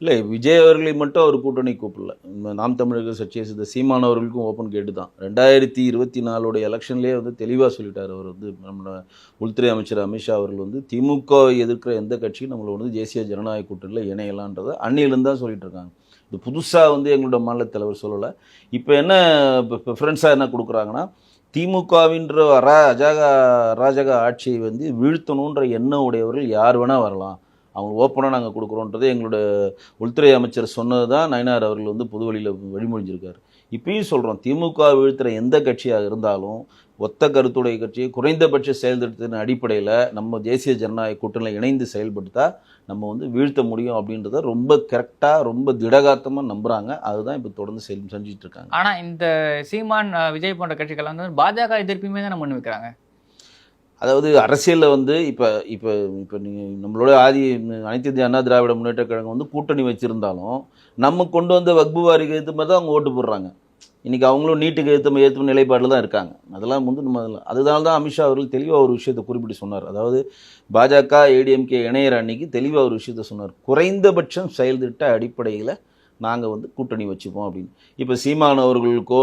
இல்லை, விஜய் அவர்களை மட்டும் அவர் கூட்டணி கூப்பிடல. நாம் தமிழர்கள் கட்சியை சேர்ந்த சீமான் அவர்களுக்கும் ஓப்பன் கேட்டு தான். 2024 எலெக்ஷன்லேயே வந்து தெளிவாக சொல்லிட்டார். அவர் வந்து நம்ம உள்துறை அமைச்சர் அமித்ஷா அவர்கள் வந்து திமுகவை எதிர்க்கிற எந்த கட்சியும் நம்மளை வந்து தேசிய ஜனநாயக கூட்டணியில் இணையலான்றதை அன்னியிலேருந்து தான் சொல்லிட்டு இருக்காங்க. இது புதுசாக வந்து எங்களோட மாநில தலைவர் சொல்லலை. இப்போ என்ன ப்ரிஃபரன்ஸாக என்ன கொடுக்குறாங்கன்னா, திமுகவின்ற அராஜக ஆட்சியை வந்து வீழ்த்தணுன்ற எண்ணம் உடையவர்கள் யார் வேணால் வரலாம், அவங்க ஓப்பனாக நாங்கள் கொடுக்குறோன்றது எங்களோட உள்துறை அமைச்சர் சொன்னது தான் நயினார் அவர்கள் வந்து பொதுவெளியில் வழிமொழிஞ்சிருக்காரு. இப்பயும் சொல்கிறோம், திமுக வீழ்த்துற எந்த கட்சியாக இருந்தாலும் ஒத்த கருத்துடைய கட்சியை குறைந்தபட்ச செயல்திட்டத்தின் அடிப்படையில் நம்ம தேசிய ஜனநாயக கூட்டணியில் இணைந்து செயல்படுத்தா நம்ம வந்து வீழ்த்த முடியும் அப்படின்றத ரொம்ப கரெக்டாக ரொம்ப திடகாத்தமாக நம்புகிறாங்க. அதுதான் இப்போ தொடர்ந்து செஞ்சுட்டு இருக்காங்க. ஆனால் இந்த சீமான் விஜய் போன்ற கட்சிகள் வந்து பாஜக எதிர்ப்புமே தான் முன் வைக்கிறாங்க. அதாவது அரசியலில் வந்து இப்போ இப்போ இப்போ நீங்கள் நம்மளோட அனைத்து இந்திய அண்ணா திராவிட முன்னேற்ற கழகம் வந்து கூட்டணி வச்சுருந்தாலும் நம்ம கொண்டு வந்த வக்பு வாரிக்கு ஏற்ற மாதிரி தான் அவங்க ஓட்டு போடுறாங்க. இன்றைக்கி அவங்களும் நீட்டுக்கு ஏற்ற நிலைப்பாடில் தான் இருக்காங்க. அதெல்லாம் வந்து நம்ம அதனால தான் அமித்ஷா அவர்கள் தெளிவாக ஒரு விஷயத்தை குறிப்பிட்டு சொன்னார். அதாவது பாஜக ஏடிஎம்கே இணையிற அன்னைக்கு தெளிவாக ஒரு விஷயத்த சொன்னார், குறைந்தபட்சம் செயல்திட்ட அடிப்படையில் நாங்கள் வந்து கூட்டணி வச்சுப்போம் அப்படின்னு. இப்போ சீமான் அவர்களுக்கோ